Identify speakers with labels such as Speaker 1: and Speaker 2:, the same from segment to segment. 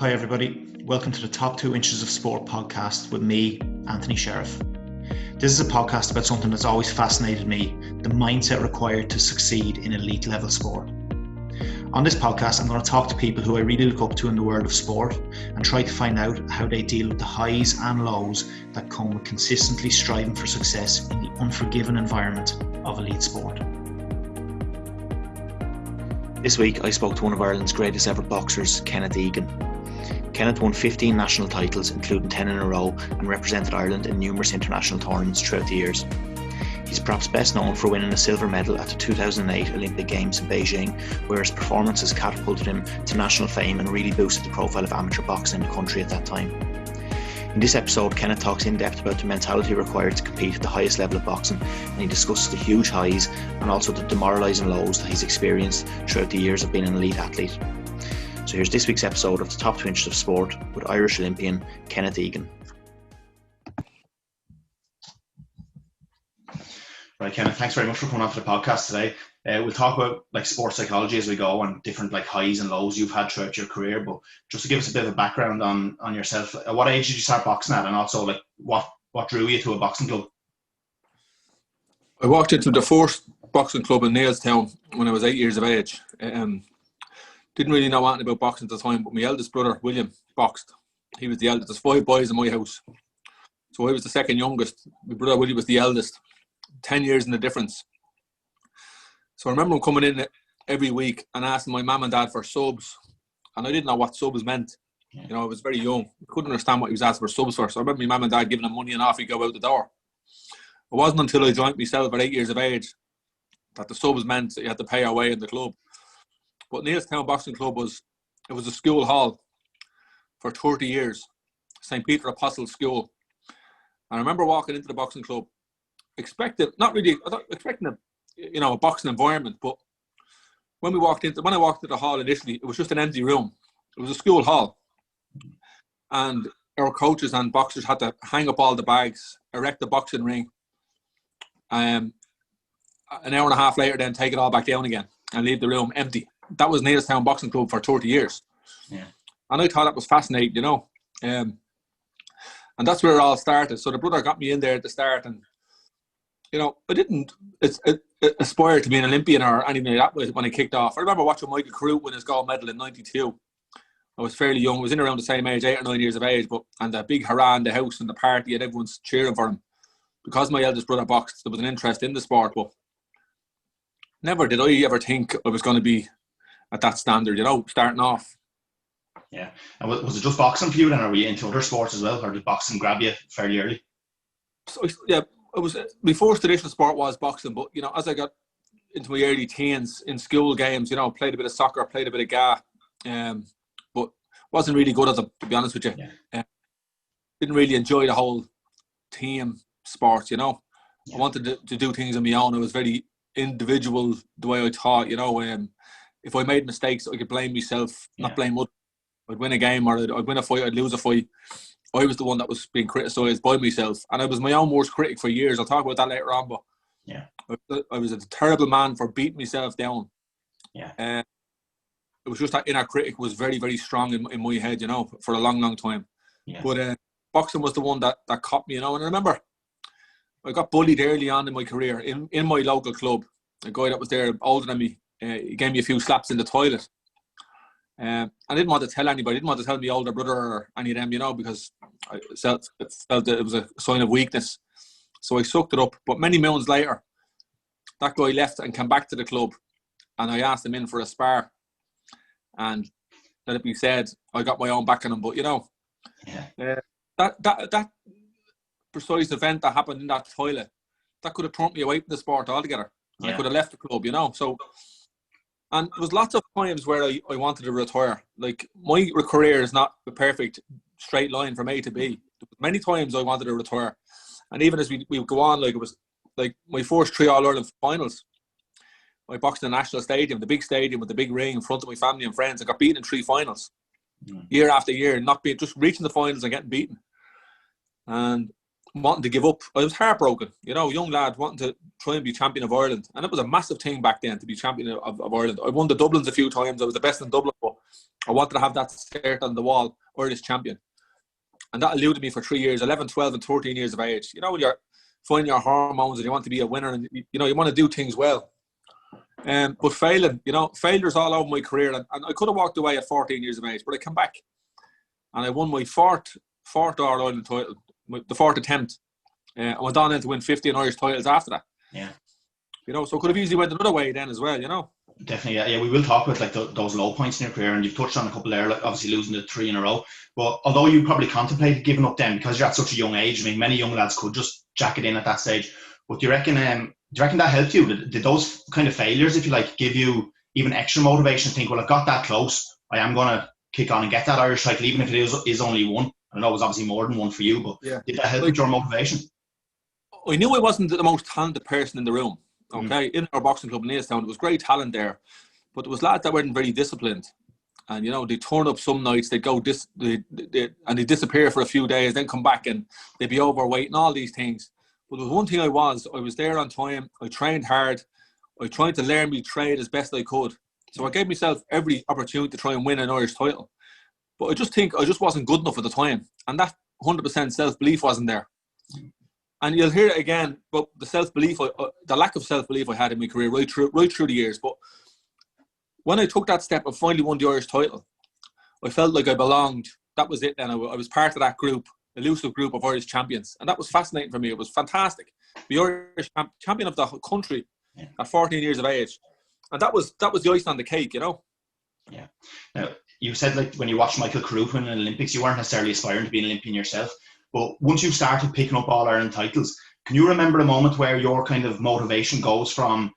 Speaker 1: Hi everybody, welcome to the Top 2 Inches of Sport podcast with me, Anthony Sheriff. This is a podcast about something that's always fascinated me, the mindset required to succeed in elite level sport. On this podcast, I'm going to talk to people who I really look up to in the world of sport and try to find out how they deal with the highs and lows that come with consistently striving for success in the unforgiving environment of elite sport. This week, I spoke to one of Ireland's greatest ever boxers, Kenneth Egan. Kenneth won 15 national titles, including 10 in a row, and represented Ireland in numerous international tournaments throughout the years. He's perhaps best known for winning a silver medal at the 2008 Olympic Games in Beijing, where his performances catapulted him to national fame and really boosted the profile of amateur boxing in the country at that time. In this episode, Kenneth talks in depth about the mentality required to compete at the highest level of boxing, and he discusses the huge highs and also the demoralising lows that he's experienced throughout the years of being an elite athlete. So here's this week's episode of the Top 2 Inches of Sport with Irish Olympian Kenneth Egan. Right, Kenneth, thanks very much for coming on to the podcast today. We'll talk about sports psychology as we go and different highs and lows you've had throughout your career. But just to give us a bit of a background on yourself, at what age did you start boxing at, and also what drew you to a boxing club?
Speaker 2: I walked into the first boxing club in Neilstown when I was 8 years of age. Didn't really know anything about boxing at the time, but my eldest brother, William, boxed. He was the eldest. There's 5 boys in my house. So I was the second youngest. My brother Willie was the eldest. 10 years in the difference. So I remember him coming in every week and asking my mum and dad for subs. And I didn't know what subs meant. You know, I was very young. I couldn't understand what he was asking for subs for. So I remember my mum and dad giving him money and off he'd go out the door. It wasn't until I joined myself at 8 years of age that the subs meant that you had to pay our way in the club. But Neilstown Boxing Club was a school hall for 30 years, St. Peter Apostles School. And I remember walking into the boxing club, expecting a boxing environment, but when I walked into the hall initially, it was just an empty room. It was a school hall. And our coaches and boxers had to hang up all the bags, erect the boxing ring, an hour and a half later then take it all back down again and leave the room empty. That was Neilstown Boxing Club for 30 years. Yeah. And I thought that was fascinating, you know. And that's where it all started. So the brother got me in there at the start, and, you know, I didn't aspire to be an Olympian or anything like that when I kicked off. I remember watching Michael Carruth win his gold medal in 92. I was fairly young. I was in around the same age, 8 or 9 years of age, and the big hurrah in the house and the party and everyone's cheering for him. Because my eldest brother boxed, there was an interest in the sport, but never did I ever think I was going to be at that standard, you know, starting off.
Speaker 1: Yeah. And was it just boxing for you then, or were you into other sports as well, or did boxing grab you fairly early?
Speaker 2: So, yeah, my first traditional sport was boxing, but, you know, as I got into my early teens in school games, you know, played a bit of soccer, played a bit of GAA, but wasn't really good at them, to be honest with you. Yeah. Didn't really enjoy the whole team sport, you know. Yeah. I wanted to do things on my own. I was very individual the way I thought, you know. If I made mistakes, I could blame myself, not blame others. I'd win a game or I'd win a fight, I'd lose a fight. I was the one that was being criticised by myself. And I was my own worst critic for years. I'll talk about that later on. But yeah, I was a terrible man for beating myself down. Yeah. It was just that inner critic was very, very strong in my head, you know, for a long, long time. Yeah. But boxing was the one that caught me, you know. And I remember I got bullied early on in my career in my local club. A guy that was there older than me, he gave me a few slaps in the toilet. I didn't want to tell anybody. I didn't want to tell my older brother or any of them, you know, because I felt that it was a sign of weakness. So I sucked it up. But many months later, that guy left and came back to the club, and I asked him in for a spar. And let it be said, I got my own back on him. But, you know, that precise event that happened in that toilet, that could have turned me away from the sport altogether. And I could have left the club, you know. So, and there was lots of times where I wanted to retire. Like, my career is not a perfect straight line from A to B. Many times I wanted to retire. And even as we go on, like, it was like my first 3 All-Ireland finals. I boxed in the National Stadium, the big stadium with the big ring in front of my family and friends. I got beaten in 3 finals. Year after year, just reaching the finals and getting beaten. And wanting to give up. I was heartbroken, you know, young lad wanting to try and be champion of Ireland. And it was a massive thing back then to be champion of Ireland. I won the Dublins a few times. I was the best in Dublin, but I I wanted to have that cert on the wall, Irish champion. And that eluded me for 3 years, 11, 12 and 13 years of age. You know, when you're finding your hormones and you want to be a winner and, you know, you want to do things well. But failing, you know, failure's all over my career. And I could have walked away at 14 years of age, but I came back. And I won my fourth All-Ireland title, the fourth attempt. I went on then to win 15 Irish titles after that.
Speaker 3: Yeah.
Speaker 2: You know, so could have easily went another way then as well, you know.
Speaker 3: Definitely, yeah. We will talk about like those low points in your career, and you've touched on a couple there, like obviously losing the 3 in a row. But although you probably contemplated giving up then because you're at such a young age, I mean, many young lads could just jack it in at that stage. But do you reckon that helped you? Did those kind of failures, if you like, give you even extra motivation to think, well, I've got that close, I am going to kick on and get that Irish title, even if it is only one? I know it was obviously more than one for you, but did that help with your motivation?
Speaker 2: I knew I wasn't the most talented person in the room. Okay, in our boxing club in Leestown, there was great talent there, but there was lads that weren't very disciplined, and you know they turn up some nights, they go and they disappear for a few days, then come back and they'd be overweight and all these things. But there was one thing I was there on time. I trained hard. I tried to learn my trade as best I could. So I gave myself every opportunity to try and win an Irish title. But I just think I just wasn't good enough at the time, and that 100% self-belief wasn't there. And you'll hear it again, but the self-belief, the lack of self-belief I had in my career right through the years. But when I took that step and finally won the Irish title, I felt like I belonged. That was it then. I was part of that group, elusive group of Irish champions. And that was fascinating for me. It was fantastic. The Irish champion of the country at 14 years of age. And that was the icing on the cake, you know?
Speaker 3: Yeah. Now, you said like when you watched Michael Carruth win in the Olympics, you weren't necessarily aspiring to be an Olympian yourself. But once you started picking up All-Ireland titles, can you remember a moment where your kind of motivation goes from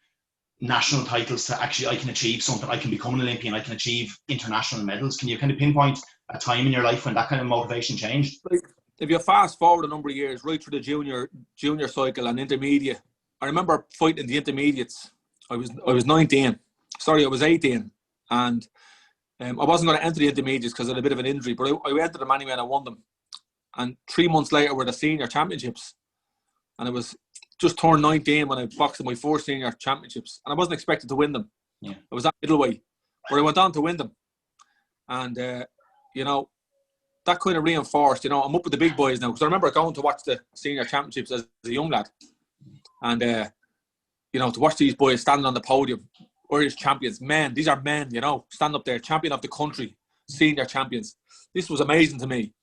Speaker 3: national titles to actually I can achieve something, I can become an Olympian, I can achieve international medals? Can you kind of pinpoint a time in your life when that kind of motivation changed?
Speaker 2: Like, if you fast forward a number of years, right through the junior cycle and intermediate, I remember fighting the intermediates. I was 19. Sorry, I was 18. And I wasn't going to enter the intermediates because I had a bit of an injury, but I entered them anyway and I won them. And 3 months later were the senior championships. And I was just turned 19 when I boxed in my 4 senior championships. And I wasn't expected to win them.
Speaker 3: Yeah.
Speaker 2: I was at middleweight, where I went on to win them. And, you know, that kind of reinforced, you know, I'm up with the big boys now. Because I remember going to watch the senior championships as a young lad. And, you know, to watch these boys standing on the podium, Irish champions, men, these are men, you know, stand up there, champion of the country, senior champions. This was amazing to me.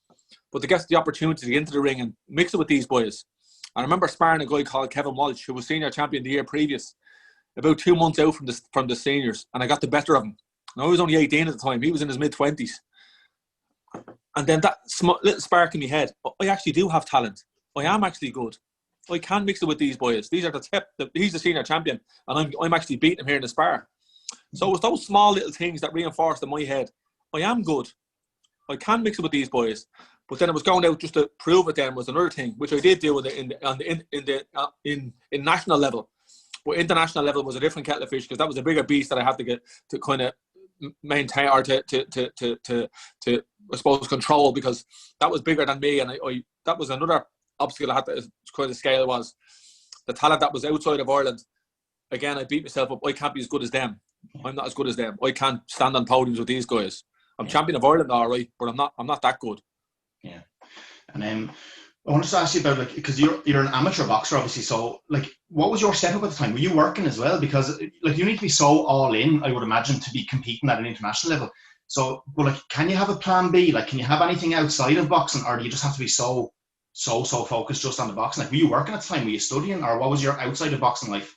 Speaker 2: But to get the opportunity to get into the ring and mix it with these boys. I remember sparring a guy called Kevin Walsh, who was senior champion the year previous, about 2 months out from the seniors, and I got the better of him. Now, I was only 18 at the time. He was in his mid-20s. And then that little spark in my head, I actually do have talent. I am actually good. I can mix it with these boys. These are the tip. He's the senior champion, and I'm actually beating him here in the spar. So it was those small little things that reinforced in my head. I am good. I can mix it with these boys. But then it was going out just to prove it. Then was another thing, which I did do in national level. But international level was a different kettle of fish because that was a bigger beast that I had to get to kind of maintain or to I suppose control, because that was bigger than me, and I that was another obstacle I had to kind of scale, was the talent that was outside of Ireland. Again, I beat myself up. I can't be as good as them. I'm not as good as them. I can't stand on podiums with these guys. I'm champion of Ireland, all right, but I'm not that good.
Speaker 3: Yeah. And I wanted to ask you about, like, because you're an amateur boxer, obviously. So, like, what was your setup at the time? Were you working as well? Because, like, you need to be so all in, I would imagine, to be competing at an international level. So, but like, can you have a plan B? Like, can you have anything outside of boxing, or do you just have to be so focused just on the boxing? Like, were you working at the time? Were you studying, or what was your outside of boxing life?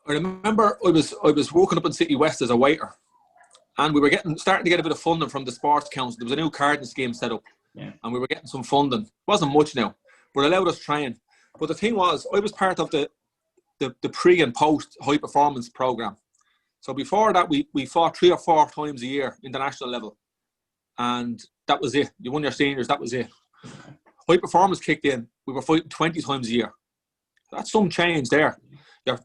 Speaker 2: I remember I was working up in City West as a waiter, and we were starting to get a bit of funding from the Sports Council. There was a new carding scheme set up.
Speaker 3: Yeah.
Speaker 2: And we were getting some funding. It wasn't much now, but it allowed us train. But the thing was, I was part of the pre and post high performance program. So before that, we fought 3 or 4 times a year international level, and that was it. You won your seniors, that was it. High performance kicked in. We were fighting 20 times a year. That's some change there.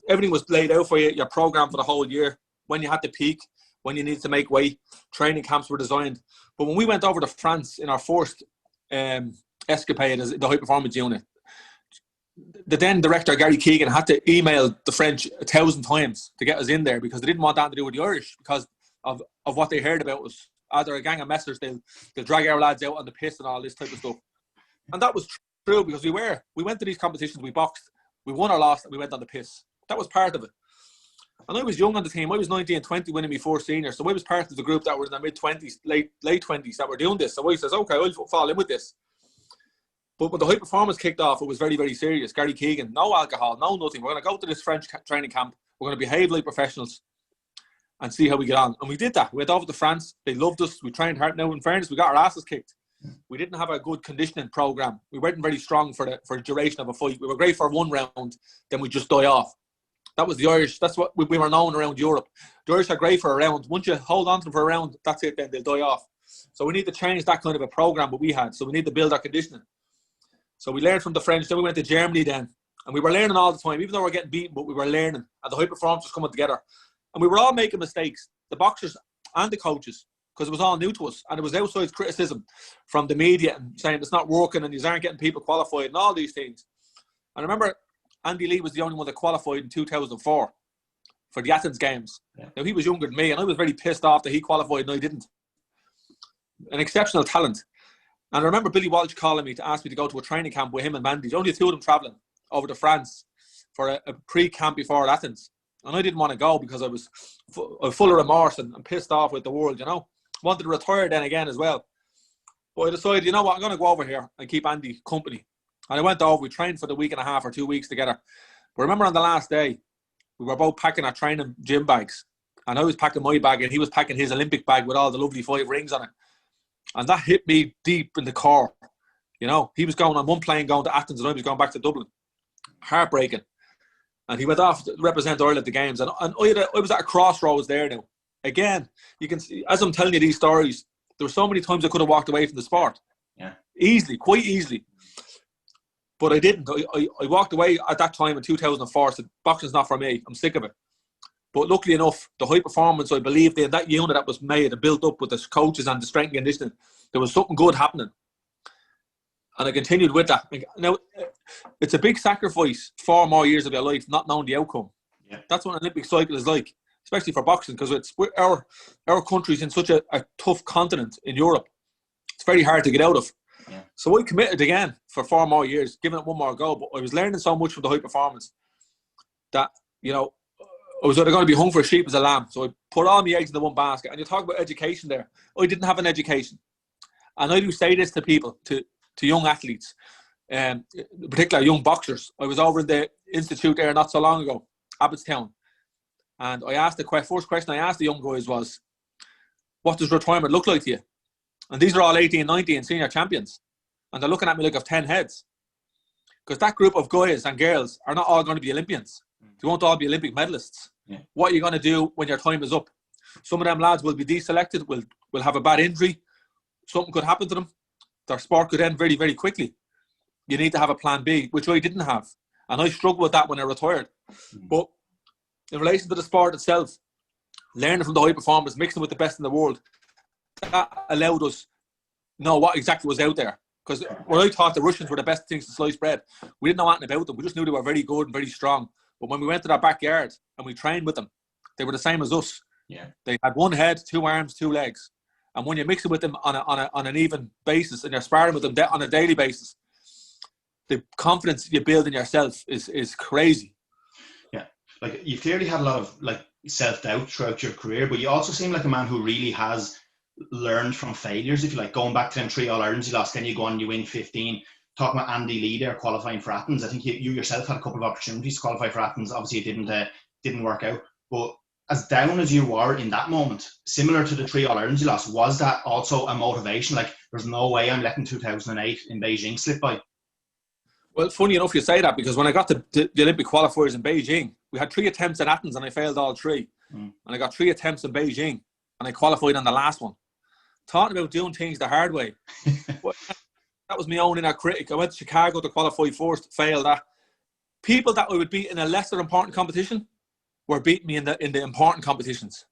Speaker 2: Everything was laid out for you. Your program for the whole year. When you had to peak, when you needed to make weight, training camps were designed. But when we went over to France in our first escapade as the high performance unit, the then director, Gary Keegan, had to email the French 1,000 times to get us in there, because they didn't want that to do with the Irish because of what they heard about us They're a gang of messers. They'll drag our lads out on the piss and all this type of stuff. And that was true because we went to these competitions, we boxed, we won or lost, and we went on the piss. That was part of it. And I was young on the team. I was 19 and 20 winning me 4 seniors. So I was part of the group that were in their mid-20s, late 20s that were doing this. So I says, okay, I'll fall in with this. But when the high performance kicked off, it was very, very serious. Gary Keegan, no alcohol, no nothing. We're going to go to this French training camp. We're going to behave like professionals and see how we get on. And we did that. We went over to France. They loved us. We trained hard. Now, in fairness, we got our asses kicked. We didn't have a good conditioning program. We weren't very strong for the duration of a fight. We were great for 1 round, then we just die off. That was the Irish. That's what we were known around Europe. The Irish are great for a round. Once you hold on to them for a round, that's it, then they'll die off. So we need to change that kind of a program that we had. So we need to build our conditioning. So we learned from the French. Then we went to Germany then. And we were learning all the time, even though we were getting beaten, but we were learning. And the high performance was coming together. And we were all making mistakes, the boxers and the coaches, because it was all new to us. And it was outside criticism from the media and saying it's not working and you aren't getting people qualified and all these things. And I remember Andy Lee was the only one that qualified in 2004 for the Athens Games. Yeah. Now, he was younger than me, and I was very pissed off that he qualified and I didn't. An exceptional talent. And I remember Billy Walsh calling me to ask me to go to a training camp with him and Mandy. Only 2 of them travelling over to France for a pre-camp before Athens. And I didn't want to go because I was full of remorse and pissed off with the world, you know. Wanted to retire then again as well. But I decided, you know what, I'm going to go over here and keep Andy company. And I went over, we trained for the week and a half or 2 weeks together. But remember on the last day, we were both packing our training gym bags. And I was packing my bag and he was packing his Olympic bag with all the lovely 5 rings on it. And that hit me deep in the core. You know, he was going on one plane going to Athens and I was going back to Dublin. Heartbreaking. And he went off to represent Ireland at the Games. And I was at a crossroads there now. Again, you can see, as I'm telling you these stories, there were so many times I could have walked away from the sport. Yeah. Easily, quite easily. But I didn't. I walked away at that time in 2004, said, boxing's not for me. I'm sick of it. But luckily enough, the high performance, I believed in that unit that was made and built up with the coaches and the strength and conditioning, there was something good happening. And I continued with that. Now, it's a big sacrifice, 4 more years of your life, not knowing the outcome. Yeah. That's what an Olympic cycle is like, especially for boxing, because it's our country's in such a tough continent in Europe. It's very hard to get out of. Yeah. So I committed again for 4 more years, giving it one more go. But I was learning so much from the high performance that, you know, I was either going to be hung for a sheep as a lamb. So I put all my eggs in the one basket. And you talk about education there. I didn't have an education. And I do say this to people, to young athletes, particularly young boxers. I was over in the institute there not so long ago, Abbottstown. And I asked first question I asked the young guys was, what does retirement look like to you? And these are all 18, 19 senior champions. And they're looking at me like I've 10 heads. Because that group of guys and girls are not all going to be Olympians. They won't all be Olympic medalists. Yeah. What are you going to do when your time is up? Some of them lads will be deselected, will have a bad injury. Something could happen to them. Their sport could end very, very quickly. You need to have a plan B, which I didn't have. And I struggled with that when I retired. But in relation to the sport itself, learning from the high performers, mixing with the best in the world, that allowed us know what exactly was out there. Because when I thought the Russians were the best things to slice bread, we didn't know anything about them. We just knew they were very good and very strong. But when we went to their backyard and we trained with them, they were the same as us. Yeah. They had 1 head, 2 arms, 2 legs. And when you mix it with them on an even basis and you're sparring with them on a daily basis, the confidence you build in yourself is crazy.
Speaker 3: Yeah. Like, you've clearly had a lot of like self-doubt throughout your career, but you also seem like a man who really has learned from failures, if you like. Going back to them 3 All-Irelands you lost, then you go on and you win 15. Talking about Andy Lee there qualifying for Athens, I think you yourself had a couple of opportunities to qualify for Athens. Obviously it didn't work out. But as down as you were in that moment, similar to the 3 All-Irelands you lost, was that also a motivation? Like, there's no way I'm letting 2008 in Beijing slip by?
Speaker 2: Well, funny enough you say that, because when I got to the Olympic qualifiers in Beijing, we had 3 attempts at Athens and I failed all 3. And I got 3 attempts in Beijing and I qualified on the last one. Talking about doing things the hard way. That was my own inner critic. I went to Chicago to qualify first, failed that. People that I would beat in a lesser important competition were beating me in the important competitions.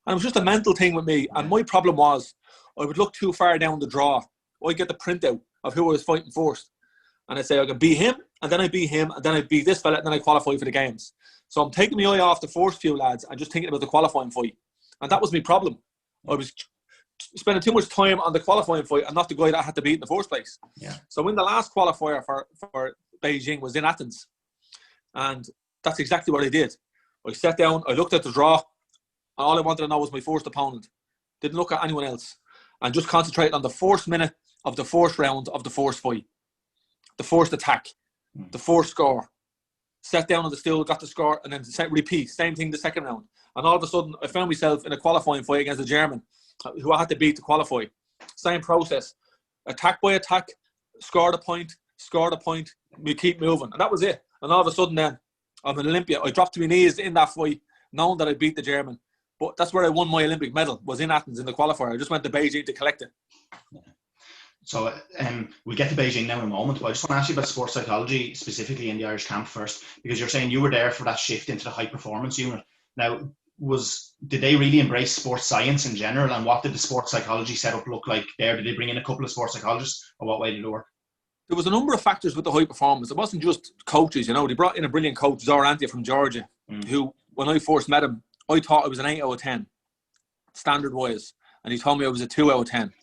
Speaker 2: And it was just a mental thing with me. And my problem was I would look too far down the draw. I'd get the printout of who I was fighting first. And I'd say, I could beat him, and then I beat him, and then I beat this fella, and then I qualify for the Games. So I'm taking my eye off the first few lads and just thinking about the qualifying fight. And that was my problem. I was spending too much time on the qualifying fight and not the guy that I had to beat in the first place.
Speaker 3: Yeah.
Speaker 2: So when the last qualifier for Beijing was in Athens, and that's exactly what I did. I sat down, I looked at the draw, and all I wanted to know was my first opponent. Didn't look at anyone else. And just concentrated on the first minute of the first round of the first fight. The first attack. The first score. Sat down on the stool, got the score, and then repeat. Same thing the second round. And all of a sudden, I found myself in a qualifying fight against a German who I had to beat to qualify. Same process. Attack by attack, scored a point, we keep moving. And that was it. And all of a sudden then, I'm an Olympian. I dropped to my knees in that fight, knowing that I beat the German. But that's where I won my Olympic medal, was in Athens in the qualifier. I just went to Beijing to collect it.
Speaker 3: So we'll get to Beijing now in a moment, but I just want to ask you about sports psychology, specifically in the Irish camp first, because you're saying you were there for that shift into the high performance unit. Now, did they really embrace sports science in general, and what did the sports psychology setup look like there? Did they bring in a couple of sports psychologists, or what way did it work?
Speaker 2: There was a number of factors with the high performance. It wasn't just coaches, you know. They brought in a brilliant coach, Zora Antia from Georgia, who, when I first met him, I thought I was an 8 out of 10, standard-wise. And he told me I was a 2 out of 10.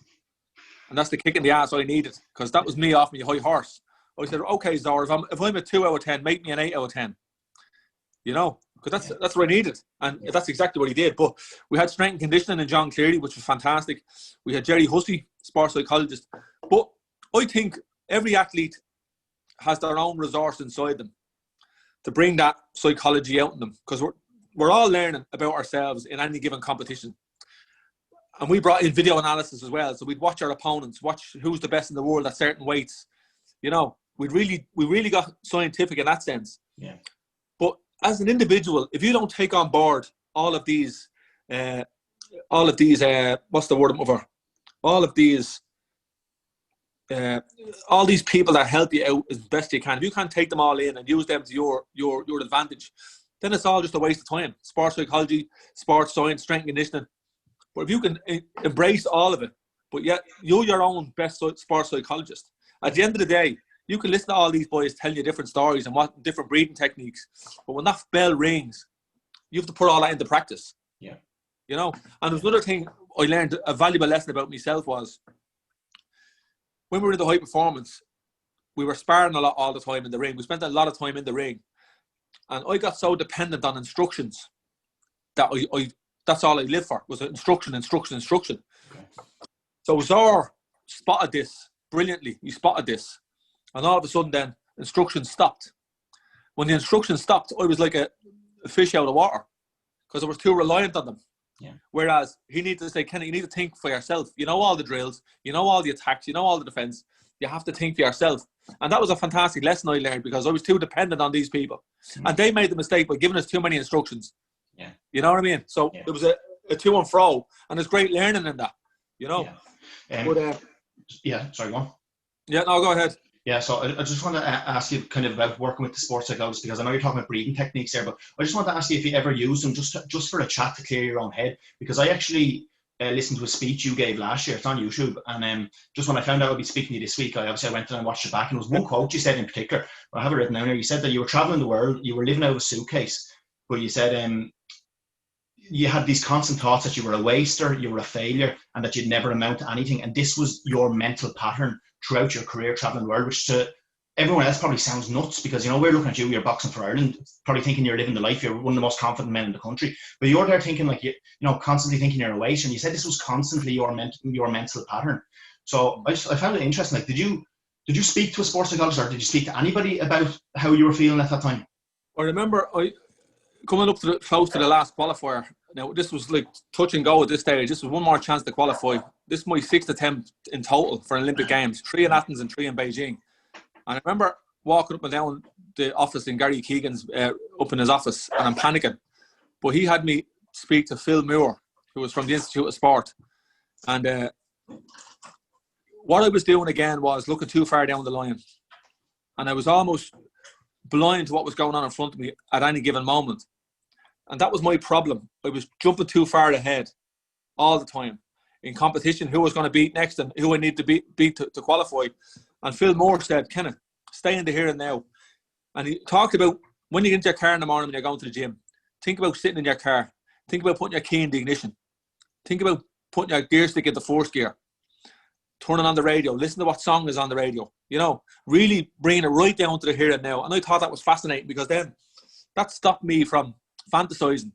Speaker 2: And that's the kick in the ass I needed, because that was me off my high horse. I said, okay, Zora, if I'm a 2 out of 10, make me an 8 out of 10. You know, because that's what I needed. And that's exactly what he did. But we had strength and conditioning in John Cleary, which was fantastic. We had Jerry Hussey, sports psychologist. But I think every athlete has their own resource inside them to bring that psychology out in them, because we're all learning about ourselves in any given competition. And we brought in video analysis as well, so we'd watch our opponents, watch who's the best in the world at certain weights. You know, we really got scientific in that sense.
Speaker 3: Yeah.
Speaker 2: But as an individual, if you don't take on board all of these what's the word I'm over? All these people that help you out as best you can. If you can't take them all in and use them to your advantage, then it's all just a waste of time. Sports psychology, sports science, strength and conditioning. But if you can embrace all of it, but yet you're your own best sports psychologist. At the end of the day, you can listen to all these boys telling you different stories and what different breathing techniques. But when that bell rings, you have to put all that into practice.
Speaker 3: Yeah.
Speaker 2: You know, and there's another thing I learned, a valuable lesson about myself was, when we were in the high performance, we were sparring a lot all the time in the ring. We spent a lot of time in the ring. And I got so dependent on instructions that that's all I lived for, was instruction. Okay. So Zora spotted this brilliantly. He spotted this. And all of a sudden then, instruction stopped. When the instruction stopped, I was like a fish out of water, because I was too reliant on them.
Speaker 3: Yeah.
Speaker 2: Whereas he needed to say, Kenny, you need to think for yourself. You know all the drills, you know all the attacks, you know all the defense. You have to think for yourself. And that was a fantastic lesson I learned, because I was too dependent on these people. And they made the mistake by giving us too many instructions.
Speaker 3: Yeah.
Speaker 2: You know what I mean? So it was a to and fro, and there's great learning in that, you know.
Speaker 3: Sorry, go on.
Speaker 2: Yeah, no, go ahead.
Speaker 3: Yeah, so I just want to ask you kind of about working with the sports psychologist, because I know you're talking about breathing techniques there, but I just want to ask you if you ever use them just for a chat to clear your own head, because I actually listened to a speech you gave last year. It's on YouTube, and just when I found out I'd be speaking to you this week, I went and I watched it back, and there was one quote you said in particular. I have it written down here. You said that you were traveling the world, you were living out of a suitcase, but you said you had these constant thoughts that you were a waster, you were a failure, and that you'd never amount to anything, and this was your mental pattern throughout your career traveling the world, which to everyone else probably sounds nuts, because, you know, we're looking at you, you're boxing for Ireland, probably thinking you're living the life, you're one of the most confident men in the country, but you're there thinking like, you know, constantly thinking you're a waste, and you said this was constantly your mental pattern. So I found it interesting. Like, did you speak to a sports psychologist, or did you speak to anybody about how you were feeling at that time?
Speaker 2: I remember coming up close to the last qualifier. Now, this was like touch and go at this stage. This was one more chance to qualify. This is my 6th attempt in total for Olympic Games, 3 in Athens and 3 in Beijing. And I remember walking up and down the office in Gary Keegan's, up in his office, and I'm panicking. But he had me speak to Phil Moore, who was from the Institute of Sport. And what I was doing again was looking too far down the line. And I was almost blind to what was going on in front of me at any given moment. And that was my problem. I was jumping too far ahead all the time. In competition, who was going to beat next and who I need to beat to qualify. And Phil Moore said, Kenneth, stay in the here and now. And he talked about when you get into your car in the morning when you're going to the gym, think about sitting in your car. Think about putting your key in the ignition. Think about putting your gear stick into fourth gear, turning on the radio, listen to what song is on the radio, you know, really bringing it right down to the here and now. And I thought that was fascinating, because then that stopped me from fantasizing.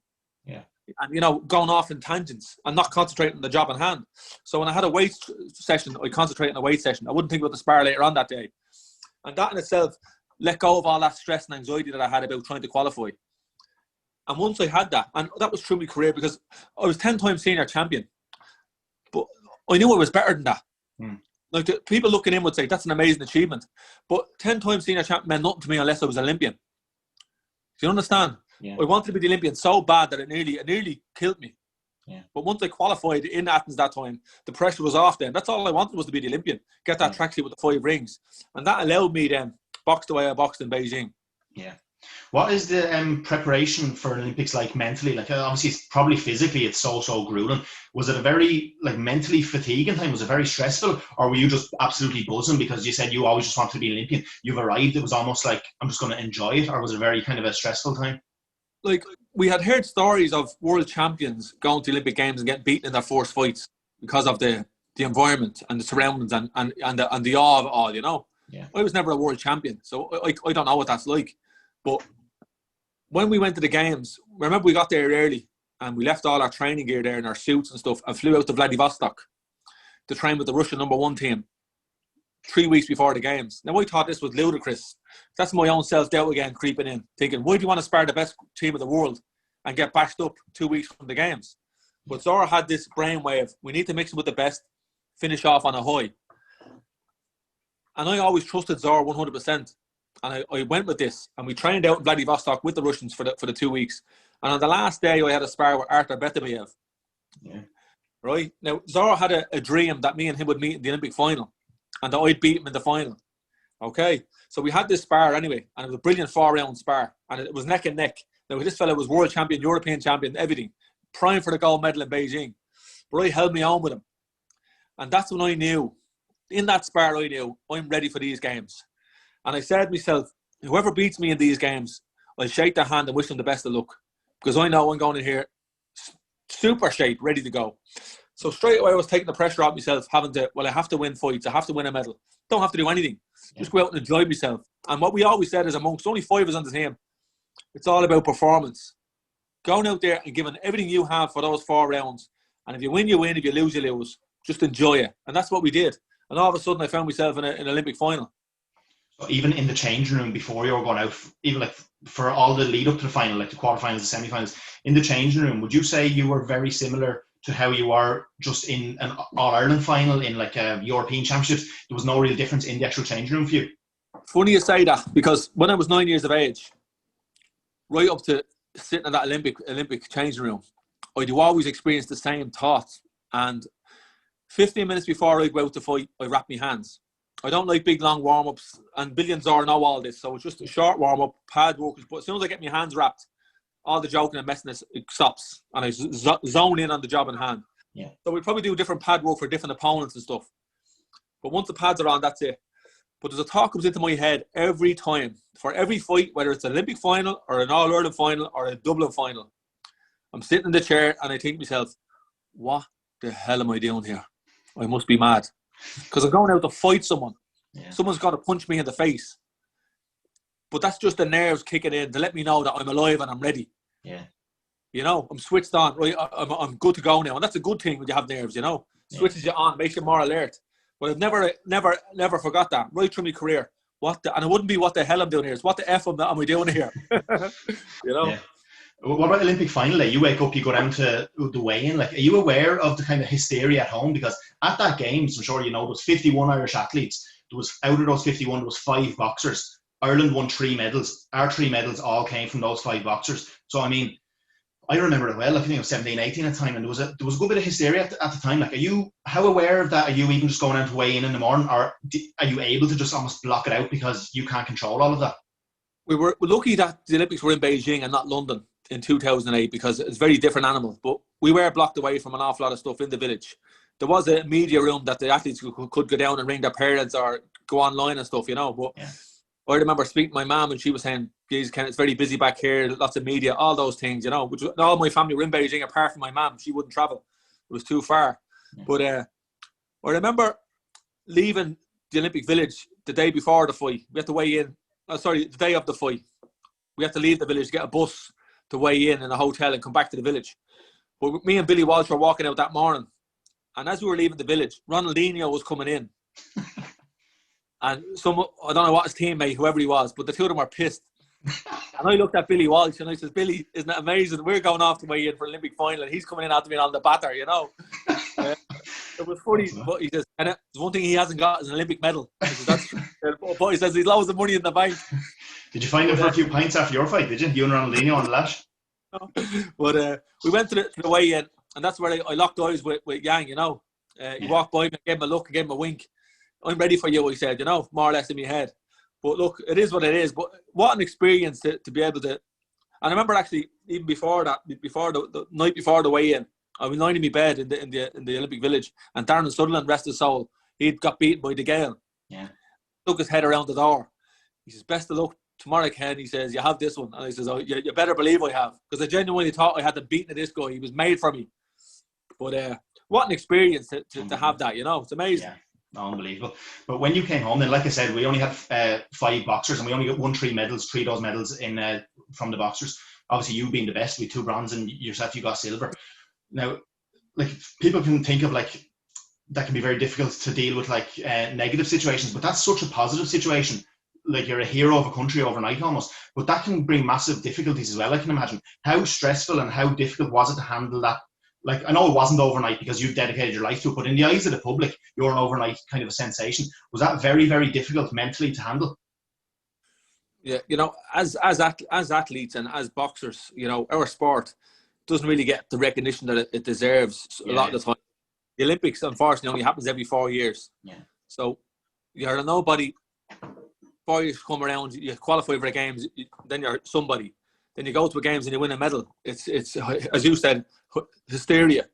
Speaker 3: Yeah.
Speaker 2: And, you know, going off in tangents and not concentrating on the job in hand. So when I had a weight session, I concentrated on a weight session. I wouldn't think about the spar later on that day. And that in itself let go of all that stress and anxiety that I had about trying to qualify. And once I had that, and that was through my career, because I was 10-time senior champion, but I knew I was better than that. Like, the people looking in would say, that's an amazing achievement. But 10-time senior champion meant nothing to me unless I was Olympian. Do you understand?
Speaker 3: Yeah.
Speaker 2: I wanted to be the Olympian so bad that it nearly killed me.
Speaker 3: Yeah.
Speaker 2: But once I qualified in Athens that time, the pressure was off then. That's all I wanted, was to be the Olympian. Get that tracksuit with the 5 rings. And that allowed me then box the way I boxed in Beijing.
Speaker 3: Yeah. What is the preparation for Olympics like mentally? Like, obviously, it's probably physically, it's so grueling. Was it a very, like, mentally fatiguing time? Was it very stressful? Or were you just absolutely buzzing because you said you always just wanted to be an Olympian? You've arrived, it was almost like, I'm just going to enjoy it? Or was it very kind of a stressful time? Like,
Speaker 2: we had heard stories of world champions going to Olympic Games and getting beaten in their first fights because of the environment and the surroundings and the awe of it all, you know?
Speaker 3: Yeah.
Speaker 2: I was never a world champion, so I don't know what that's like. But when we went to the games, remember we got there early and we left all our training gear there and our suits and stuff and flew out to Vladivostok to train with the Russian #1 team 3 weeks before the games. Now, I thought this was ludicrous. That's my own self-doubt again creeping in, thinking, why do you want to spar the best team of the world and get bashed up 2 weeks from the games? But Zora had this brainwave, we need to mix it with the best, finish off on a high. And I always trusted Zora 100%. And I went with this, and we trained out in Vladivostok with the Russians for the 2 weeks. And on the last day, I had a spar with Artur Beterbiev.
Speaker 3: Yeah.
Speaker 2: Right? Now, Zora had a dream that me and him would meet in the Olympic final, and that I'd beat him in the final. Okay? So we had this spar anyway, and it was a brilliant 4-round spar, and it was neck and neck. Now, this fella was world champion, European champion, everything, prime for the gold medal in Beijing. But I held me on with him. And that's when I knew, in that spar, I knew, I'm ready for these games. And I said to myself, whoever beats me in these games, I'll shake their hand and wish them the best of luck. Because I know I'm going in here super shape, ready to go. So straight away I was taking the pressure off myself, I have to win fights, I have to win a medal. Don't have to do anything. Just go out and enjoy myself. And what we always said is, amongst only 5 of us on the team, it's all about performance. Going out there and giving everything you have for those 4 rounds. And if you win, you win. If you lose, you lose. Just enjoy it. And that's what we did. And all of a sudden I found myself in an Olympic final.
Speaker 3: Even in the changing room before you were going out, even like for all the lead up to the final, like the quarterfinals, the semi-finals, in the changing room, would you say you were very similar to how you are just in an All-Ireland final, in like a European Championships? There was no real difference in the actual changing room for you?
Speaker 2: Funny you say that, because when I was 9 years of age, right up to sitting in that Olympic changing room, I do always experience the same thoughts. And 15 minutes before I go out to fight, I wrap my hands. I don't like big long warm-ups, and billions know all this, so it's just a short warm-up, pad work. But as soon as I get my hands wrapped, all the joking and messiness, it stops, and I zone in on the job in hand.
Speaker 3: Yeah.
Speaker 2: So we probably do different pad work for different opponents and stuff. But once the pads are on, that's it. But there's a thought comes into my head every time, for every fight, whether it's an Olympic final or an All-Ireland final or a Dublin final. I'm sitting in the chair and I think to myself, what the hell am I doing here? I must be mad. Because I'm going out to fight someone. Yeah. Someone's got to punch me in the face. But that's just the nerves kicking in to let me know that I'm alive and I'm ready.
Speaker 3: Yeah.
Speaker 2: You know, I'm switched on. Right, I'm good to go now. And that's a good thing when you have nerves, you know. Switches you on, makes you more alert. But I've never forgot that right through my career. And it wouldn't be what the hell I'm doing here. It's what the F am I doing here? You know?
Speaker 3: Yeah. What about Olympic final day? You wake up, you go down to the weigh-in. Like, are you aware of the kind of hysteria at home? Because at that games, I'm sure you know, there was 51 Irish athletes. There was, out of those 51, there was 5 boxers. Ireland won 3 medals. Our 3 medals all came from those 5 boxers. So, I mean, I remember it well. Like, I think I was 17, 18 at the time, and there was a good bit of hysteria at the time. Like, how aware of that? Are you even just going down to weigh in the morning, or are you able to just almost block it out because you can't control all of that?
Speaker 2: We were lucky that the Olympics were in Beijing and not London in 2008, because it's a very different animal. But we were blocked away from an awful lot of stuff in the village. There was a media room that the athletes could go down and ring their parents or go online and stuff, you know. But yeah. I remember speaking to my mum and she was saying, geez, Ken, it's very busy back here, lots of media, all those things, you know. Which all my family were in Beijing apart from my mum. She wouldn't travel. It was too far. But I remember leaving the Olympic Village the day before the fight. We had to weigh in. The day of the fight. We had to leave the village, get a bus to weigh in a hotel and come back to the village. But me and Billy Walsh were walking out that morning. And as we were leaving the village, Ronaldinho was coming in. And I don't know what his teammate, whoever he was, but the two of them were pissed. And I looked at Billy Walsh and I said, Billy, isn't it amazing? We're going off to weigh in for Olympic final and he's coming in after being on the batter, you know. It was funny, but he says, and there's one thing he hasn't got is an Olympic medal. He says, that's but he says he's loads of money in the bank.
Speaker 3: Did you find him for a few pints after your fight, did you? You and Ronaldinho on the lash?
Speaker 2: But we went to the weigh-in, and that's where I locked eyes with Yang, you know. He walked by me, gave him a look, gave him a wink. I'm ready for you, he said, you know, more or less in my head. But look, it is what it is. But what an experience to be able to. And I remember actually even before that, before the night before the weigh-in, I was lying in my bed in the Olympic Village, and Darren Sutherland, rest his soul, he'd got beaten by the Gale.
Speaker 3: Yeah.
Speaker 2: Took his head around the door. He says, "Best of luck tomorrow, Ken." He says, "You have this one." And I says, "Oh, you better believe I have," because I genuinely thought I had the beating of this guy. He was made for me. But what an experience to have that, you know. It's amazing.
Speaker 3: Yeah, unbelievable. But when you came home, then, like I said, we only had 5 boxers, and we only won 3 medals, 3 of those medals from the boxers. Obviously, you being the best with 2 bronze, and yourself, you got silver. Now, like, people can think of, like, that can be very difficult to deal with, like, negative situations, but that's such a positive situation. Like, you're a hero of a country overnight almost, but that can bring massive difficulties as well, I can imagine. How stressful and how difficult was it to handle that? Like, I know it wasn't overnight because you've dedicated your life to it, but in the eyes of the public, you're an overnight kind of a sensation. Was that very, very difficult mentally to handle?
Speaker 2: Yeah, you know, as athletes and as boxers, you know, our sport doesn't really get the recognition that it deserves a lot of the time. The Olympics, unfortunately, only happens every 4 years.
Speaker 3: Yeah. So
Speaker 2: you're a nobody. 4 years come around, you qualify for the games, then you're somebody. Then you go to the games and you win a medal. It's as you said, hysteria.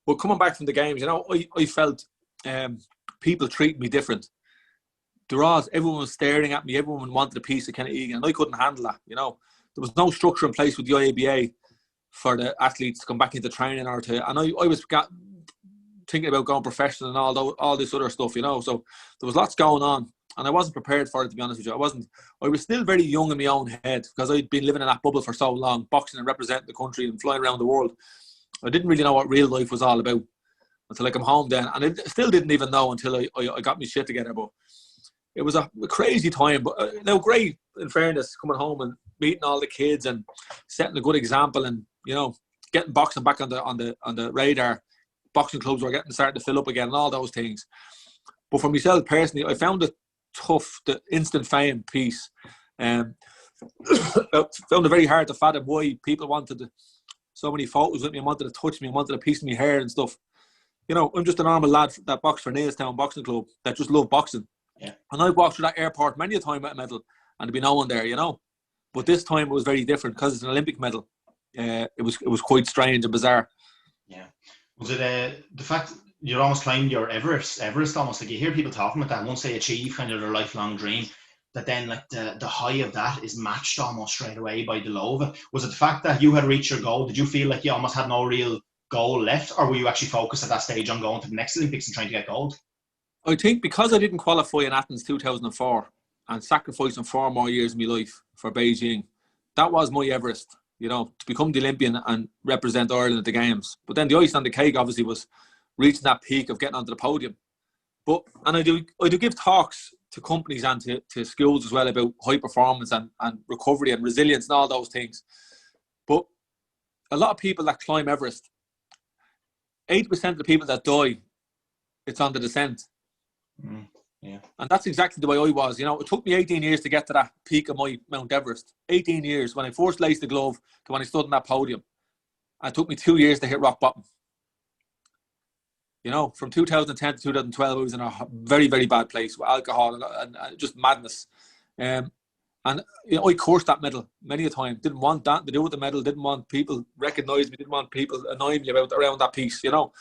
Speaker 2: But coming back from the games, you know, I felt people treat me different. Everyone was staring at me. Everyone wanted a piece of Kenneth Egan, and I couldn't handle that. You know, there was no structure in place with the IABA for the athletes to come back into training or to. And I was thinking about going professional and all this other stuff. You know, so there was lots going on, and I wasn't prepared for it, to be honest with you. I was still very young in my own head because I'd been living in that bubble for so long, boxing and representing the country and flying around the world. I didn't really know what real life was all about until I come home then, and I still didn't even know until I got my shit together. But it was a crazy time, but now great, in fairness, coming home and meeting all the kids and setting a good example, and, you know, getting boxing back on the radar. Boxing clubs were starting to fill up again and all those things. But for myself personally, I found it tough, the instant fame piece. I found it very hard to fathom why people wanted so many photos with me and wanted to touch me and wanted a piece of my hair and stuff. You know, I'm just a normal lad that boxed for Neilstown Boxing Club that just loved boxing.
Speaker 3: Yeah.
Speaker 2: And I walked through that airport many a time with a medal and there'd be no one there, you know. But this time it was very different because it's an Olympic medal. It was quite strange and bizarre. Yeah.
Speaker 3: Was it the fact you're almost climbed your Everest almost? Like, you hear people talking about that once they achieve kind of their lifelong dream, that then, like, the high of that is matched almost straight away by the low of it. Was it the fact that you had reached your goal? Did you feel like you almost had no real goal left, or were you actually focused at that stage on going to the next Olympics and trying to get gold?
Speaker 2: I think because I didn't qualify in Athens 2004 and sacrificing 4 more years of my life for Beijing, that was my Everest, you know, to become the Olympian and represent Ireland at the games. But then the icing on the cake obviously was reaching that peak of getting onto the podium. And I do give talks to companies and to schools as well about high performance and recovery and resilience and all those things. But a lot of people that climb Everest, 80% of the people that die, it's on the descent.
Speaker 3: Yeah.
Speaker 2: And that's exactly the way I was. You know, it took me 18 years to get to that peak of my Mount Everest. 18 years when I first laced the glove to when I stood on that podium. And it took me 2 years to hit rock bottom. You know, from 2010 to 2012, I was in a very, very bad place with alcohol and just madness. And, you know, I cursed that medal many a time. Didn't want that to do with the medal. Didn't want people recognize me. Didn't want people annoying me around that piece, you know.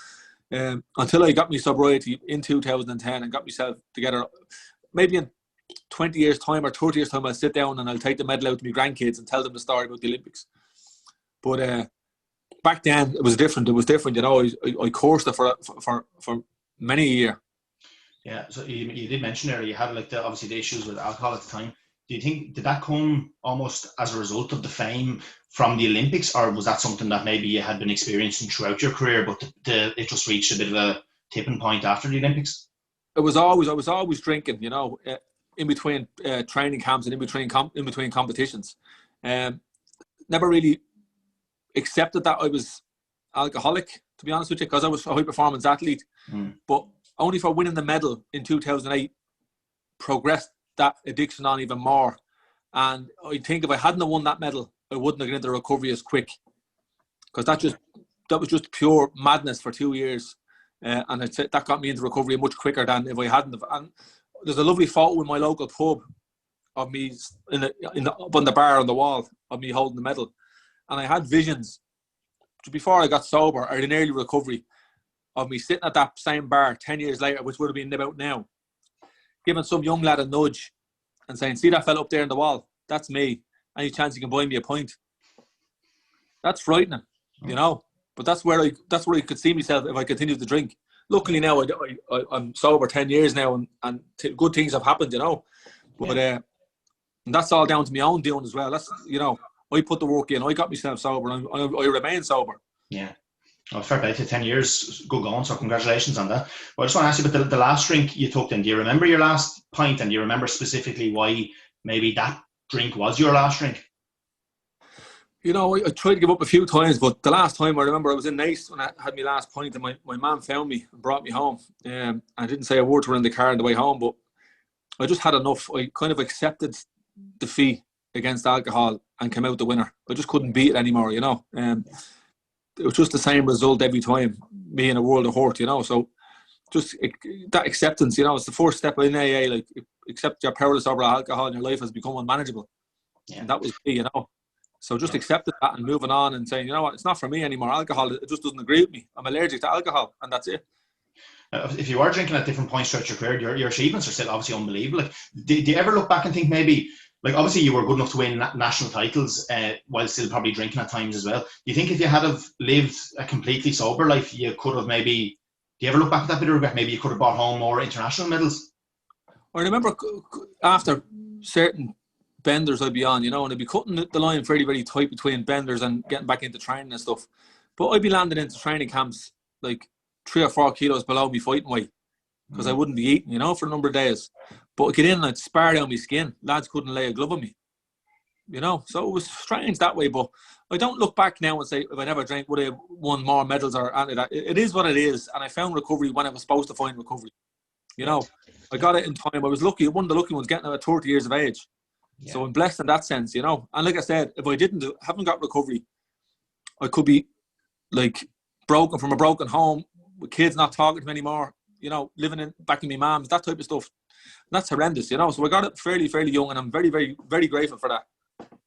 Speaker 2: Until I got my sobriety in 2010 and got myself together. Maybe in 20 years' time or 30 years' time, I'll sit down and I'll take the medal out to my grandkids and tell them the story about the Olympics. But back then it was different. It was different, you know. I coursed it for many a year.
Speaker 3: Yeah, so you did mention there you had like obviously the issues with alcohol at the time. Do you think did that come almost as a result of the fame from the Olympics, or was that something that maybe you had been experiencing throughout your career, but it just reached a bit of a tipping point after the Olympics?
Speaker 2: I was always drinking, you know, in between training camps and in between competitions. Never really accepted that I was alcoholic, to be honest with you, because I was a high performance athlete. But only for winning the medal in 2008 progressed that addiction on even more. And I think if I hadn't won that medal, I wouldn't have got into recovery as quick, because that was just pure madness for 2 years. And I'd say that got me into recovery much quicker than if I hadn't have. And there's a lovely photo in my local pub of me up on the bar on the wall of me holding the medal. And I had visions before I got sober, or in early recovery, of me sitting at that same bar 10 years later, which would have been about now, giving some young lad a nudge and saying, "See that fella up there on the wall? That's me. Any chance you can buy me a pint?" That's frightening, you know. But that's where I could see myself if I continued to drink. Luckily now I'm sober 10 years now, and good things have happened, you know. But and that's all down to my own doing as well. That's, you know, I put the work in. I got myself sober, and I remain sober.
Speaker 3: Yeah. Well, fair play to 10 years, good going, so congratulations on that. But I just want to ask you about the last drink you took then. Do you remember your last pint, and do you remember specifically why maybe that drink was your last drink?
Speaker 2: You know, I tried to give up a few times, but the last time I remember I was in Nice when I had my last pint, and my mum found me and brought me home. I didn't say a word to her in the car on the way home, but I just had enough. I kind of accepted defeat against alcohol and came out the winner. I just couldn't beat it anymore, you know. It was just the same result every time, me in a world of hurt, you know. So just that acceptance, you know, it's the first step in AA, like accept you're powerless over alcohol and your life has become unmanageable. Yeah. And that was key, you know. So just accepting that and moving on and saying, you know what, it's not for me anymore. Alcohol, it just doesn't agree with me. I'm allergic to alcohol, and that's it.
Speaker 3: If you are drinking at different points throughout your career, your achievements are still obviously unbelievable. Like, do you ever look back and think maybe, like obviously you were good enough to win national titles while still probably drinking at times as well. Do you think if you had have lived a completely sober life, you could have maybe, do you ever look back at that bit of regret? Maybe you could have brought home more international medals?
Speaker 2: I remember after certain benders I'd be on, you know, and I'd be cutting the line very, very tight between benders and getting back into training and stuff. But I'd be landing into training camps like 3 or 4 kilos below me fighting weight, because I wouldn't be eating, you know, for a number of days. But I'd get in and I'd spar down my skin. Lads couldn't lay a glove on me, you know. So it was strange that way. But I don't look back now and say, if I never drank, would I have won more medals or anything like that. It is what it is. And I found recovery when I was supposed to find recovery. You know, I got it in time. I was lucky. One of the lucky ones getting it at 30 years of age. Yeah. So I'm blessed in that sense, you know. And like I said, if I haven't got recovery, I could be like broken from a broken home, with kids not talking to me anymore, you know, living back in my mum's, that type of stuff. And that's horrendous, you know. So I got it fairly young, and I'm very, very, very grateful for that.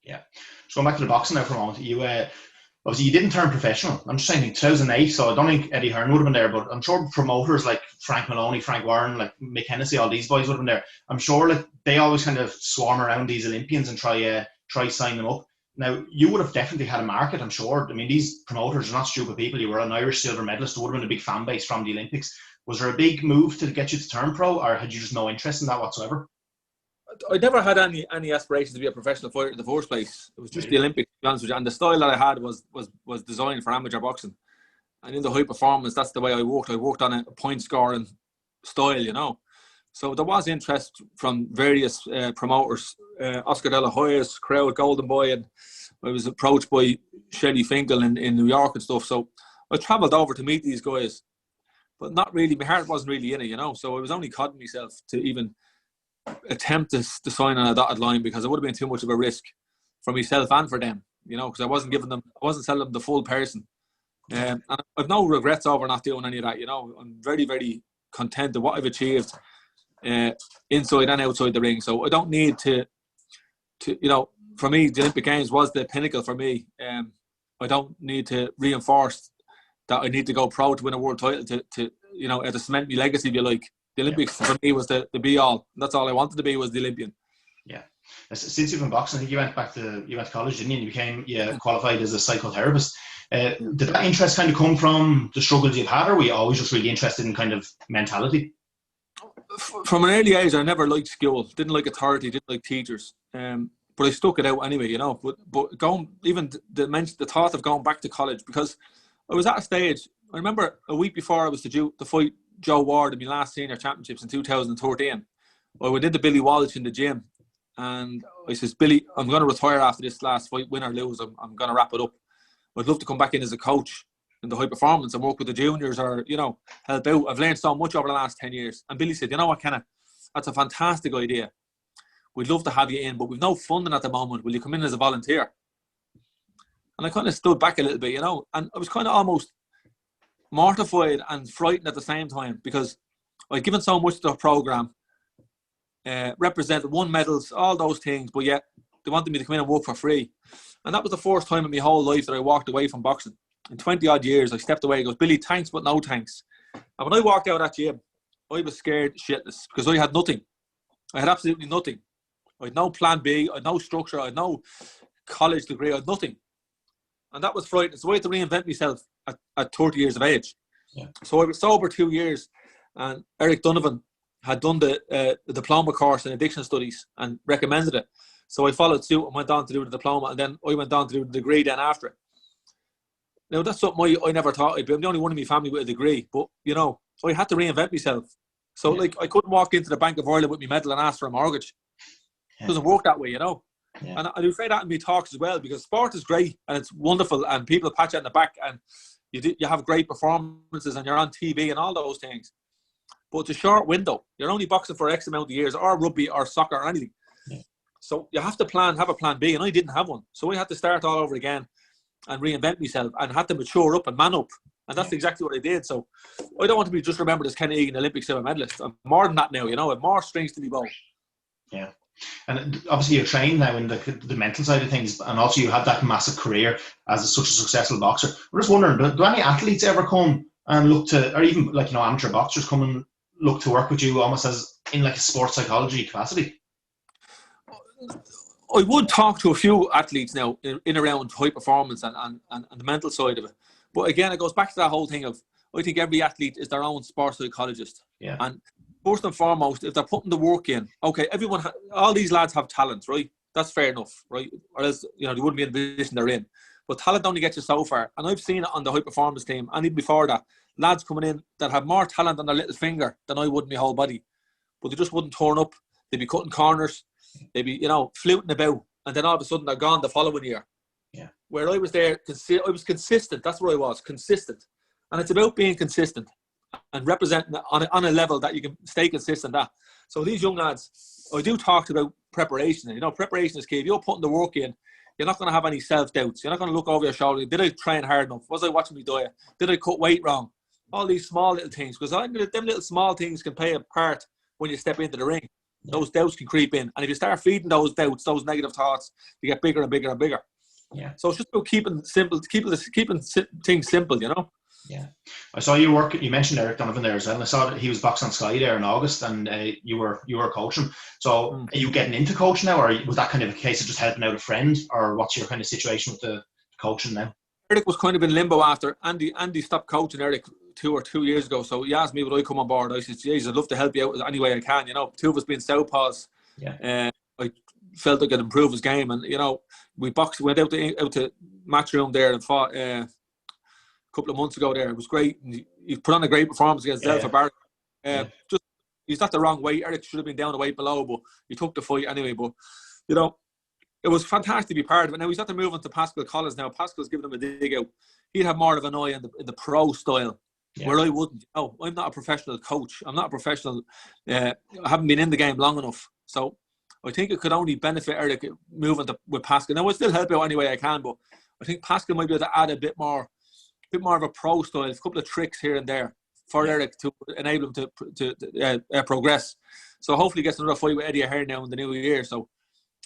Speaker 3: Yeah. So going back to the boxing now for a moment, you obviously you didn't turn professional. I'm just saying 2008, so I don't think Eddie Hearn would have been there, but I'm sure promoters like Frank Maloney, Frank Warren, like Mick Hennessy, all these boys would have been there. I'm sure like they always kind of swarm around these Olympians and try sign them up. Now, you would have definitely had a market, I'm sure. I mean, these promoters are not stupid people. You were an Irish silver medalist. There would have been a big fan base from the Olympics. Was there a big move to get you to turn pro, or had you just no interest in that whatsoever?
Speaker 2: I never had any aspirations to be a professional fighter in the first place. It was just the Olympics, to be honest with you. And the style that I had was designed for amateur boxing. And in the high performance, that's the way I worked. I worked on a point scoring style, you know. So there was interest from various promoters, Oscar De La Hoya's crowd, Golden Boy, and I was approached by Shelley Finkel in New York and stuff. So I travelled over to meet these guys, but not really. My heart wasn't really in it, you know. So I was only codding myself to even attempt to sign on a dotted line, because it would have been too much of a risk for myself and for them, you know, because I wasn't selling them the full person. And I've no regrets over not doing any of that, you know. I'm very, very content with what I've achieved inside and outside the ring. So I don't need to you know, for me, the Olympic Games was the pinnacle for me. I don't need to reinforce that I need to go pro to win a world title to you know, to cement my legacy, if you like. The Olympics for me was the be all. That's all I wanted to be, was the Olympian.
Speaker 3: Yeah. Since you've been boxing, I think you went to college, didn't you? And you qualified as a psychotherapist. Did that interest kind of come from the struggles you've had, or were you always just really interested in kind of mentality?
Speaker 2: From an early age, I never liked school. Didn't like authority. Didn't like teachers. But I stuck it out anyway, you know. But going, even the thought of going back to college, because I was at a stage. I remember a week before I was to fight Joe Ward in my last senior championships in 2013. I did the Billy Walsh in the gym, and I says, Billy, I'm going to retire after this last fight, win or lose. I'm going to wrap it up. I'd love to come back in as a coach in the high performance and work with the juniors, or, you know, help out. I've learned so much over the last 10 years. And Billy said, you know what, Kenneth, that's a fantastic idea. We'd love to have you in, but we've no funding at the moment. Will you come in as a volunteer? And I kind of stood back a little bit, you know, and I was kind of almost mortified and frightened at the same time, because I'd given so much to the programme, represented, won medals, all those things, but yet they wanted me to come in and work for free. And that was the first time in my whole life that I walked away from boxing. In 20 odd years, I stepped away. He goes, Billy, thanks, but no thanks. And when I walked out of that gym, I was scared shitless, because I had nothing. I had absolutely nothing. I had no plan B, I had no structure, I had no college degree, I had nothing. And that was frightening. So I had to reinvent myself at 30 years of age. Yeah. So I was sober 2 years, and Eric Donovan had done the diploma course in addiction studies and recommended it. So I followed suit and went on to do the diploma, and then I went on to do the degree then after it. Now, that's something I never thought I'd be. I'm the only one in my family with a degree, but, you know, so I had to reinvent myself. So, like, I couldn't walk into the Bank of Ireland with my medal and ask for a mortgage. It doesn't work that way, you know. Yeah. And I do say that in my talks as well, because sport is great and it's wonderful, and people pat you on the back, and you have great performances, and you're on TV and all those things. But it's a short window. You're only boxing for X amount of years, or rugby or soccer or anything. Yeah. So you have to have a plan B, and I didn't have one. So I had to start all over again and reinvent myself, and had to mature up and man up. And that's exactly what I did. So I don't want to be just remembered as Kenneth Egan, Olympic silver medalist. I'm more than that now, you know. I have more strings to me bow.
Speaker 3: Yeah. And obviously you're trained now in the mental side of things, and also you had that massive career as such a successful boxer. I'm just wondering, do any athletes ever come and look to, or even like, you know, amateur boxers come and look to work with you almost as in like a sports psychology capacity?
Speaker 2: I would talk to a few athletes now in around high performance and the mental side of it. But again, it goes back to that whole thing of, I think every athlete is their own sports psychologist. Yeah. And first and foremost, if they're putting the work in, okay, all these lads have talent, right? That's fair enough, right? Or else, you know, they wouldn't be in the position they're in. But talent only gets you so far. And I've seen it on the high performance team, and even before that, lads coming in that have more talent on their little finger than I would in my whole body. But they just wouldn't turn up. They'd be cutting corners. They'd be, you know, fluting about. And then all of a sudden they're gone the following year. Yeah. Where I was there, I was consistent. That's where I was, consistent. And it's about being consistent and representing on a level that you can stay consistent at. So these young lads, I do talk about preparation. You know, preparation is key. If you're putting the work in, you're not going to have any self-doubts. You're not going to look over your shoulder. Did I train hard enough? Was I watching my diet? Did I cut weight wrong? All these small little things. Because them little small things can play a part when you step into the ring. Those doubts can creep in. And if you start feeding those doubts, those negative thoughts, they get bigger and bigger and bigger. Yeah. So it's just about keeping things simple, you know?
Speaker 3: Yeah. I saw you work, you mentioned Eric Donovan there as well. And I saw that he was boxing on Sky there in August, and you were coaching. So are you getting into coaching now, or was that kind of a case of just helping out a friend, or what's your kind of situation with the coaching now?
Speaker 2: Eric was kind of in limbo after Andy stopped coaching Eric 2 years ago. So he asked me would I come on board. I said, geez, I'd love to help you out any way I can. You know, two of us being southpaws. Yeah. I felt I could improve his game, and you know, we went out to match room there and fought a couple of months ago there. It was great. He put on a great performance against Zelfa Barrett. Just he's not the wrong weight. Eric should have been down the weight below, but he took the fight anyway. But you know, it was fantastic to be part of it. Now he's not to move on to Pascal Collins now. Pascal's giving him a dig out. He'd have more of an eye in the pro style. Yeah. Where I wouldn't. Oh, I'm not a professional coach. I'm not a professional. I haven't been in the game long enough. So I think it could only benefit Eric moving with Pascal. Now I still help out any way I can, but I think Pascal might be able to add a bit more of a pro style, a couple of tricks here and there for Eric to enable him to progress. So hopefully he gets another fight with Eddie Ahern now in the new year. So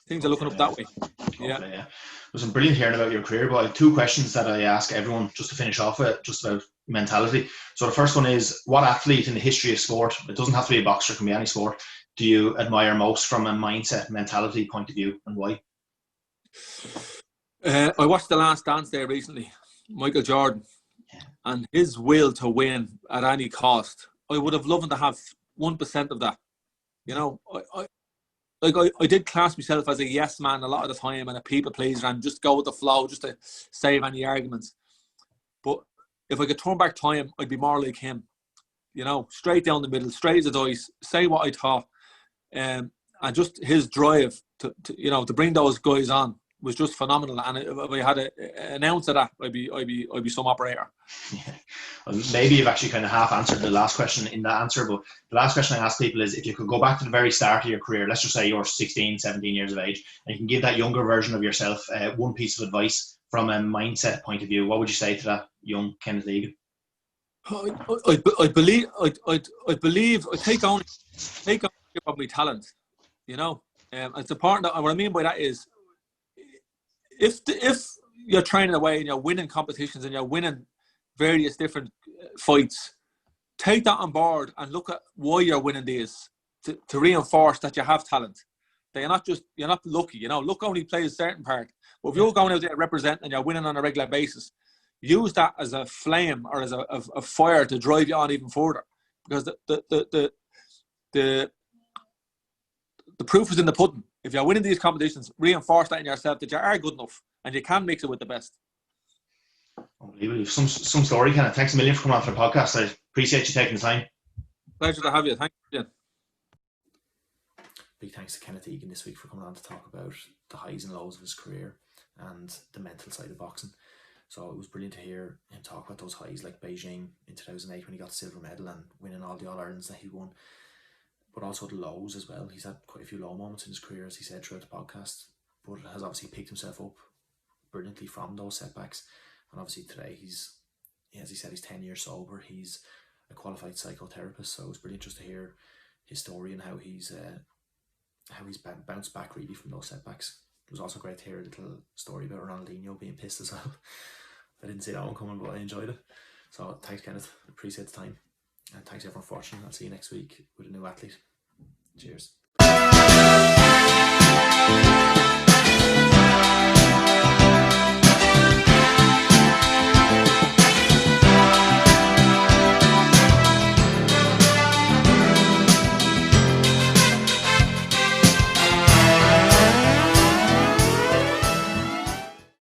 Speaker 2: things are looking up that way. Yeah. It
Speaker 3: was brilliant hearing about your career, but I have two questions that I ask everyone just to finish off with, just about mentality. So the first one is, what athlete in the history of sport, it doesn't have to be a boxer, it can be any sport, do you admire most from a mindset, mentality point of view, and why?
Speaker 2: I watched The Last Dance there recently, Michael Jordan and his will to win at any cost, I would have loved to have 1% of that. You know, I did class myself as a yes man a lot of the time and a people pleaser and just go with the flow just to save any arguments. But if I could turn back time, I'd be more like him. You know, straight down the middle, straight as a dice, say what I thought. And just his drive to bring those guys on was just phenomenal. And if I had an ounce of that, I'd be some operator.
Speaker 3: Yeah. Well, maybe you've actually kind of half answered the last question in that answer, but the last question I ask people is, if you could go back to the very start of your career, let's just say you're 16, 17 years of age, and you can give that younger version of yourself one piece of advice from a mindset point of view, what would you say to that young Kenneth Egan?
Speaker 2: I believe I take ownership of my talent. You know, it's important that what I mean by that is, if you're training away and you're winning competitions and you're winning various different fights, take that on board and look at why you're winning these to reinforce that you have talent. That you're not lucky. You know, luck only plays a certain part. But if you're going out there representing and you're winning on a regular basis, use that as a flame or as a fire to drive you on even further. Because the proof is in the pudding. If you're winning these competitions, reinforce that in yourself that you are good enough and you can mix it with the best.
Speaker 3: Unbelievable. Some story, Kenneth. Thanks a million for coming on for the podcast. I appreciate you taking the time.
Speaker 2: Pleasure to have you. Thank you.
Speaker 4: Big thanks to Kenneth Egan this week for coming on to talk about the highs and lows of his career and the mental side of boxing. So it was brilliant to hear him talk about those highs, like Beijing in 2008 when he got the silver medal and winning all the All-Irelands that he won, but also the lows as well. He's had quite a few low moments in his career, as he said throughout the podcast, but has obviously picked himself up brilliantly from those setbacks. And obviously today as he said, he's 10 years sober. He's a qualified psychotherapist, so it was brilliant just to hear his story and how he's bounced back really from those setbacks. It was also great to hear a little story about Ronaldinho being pissed as well. I didn't see that one coming, but I enjoyed it. So thanks, Kenneth. Appreciate the time. And thanks everyone for watching. I'll see you next week with a new athlete. Cheers.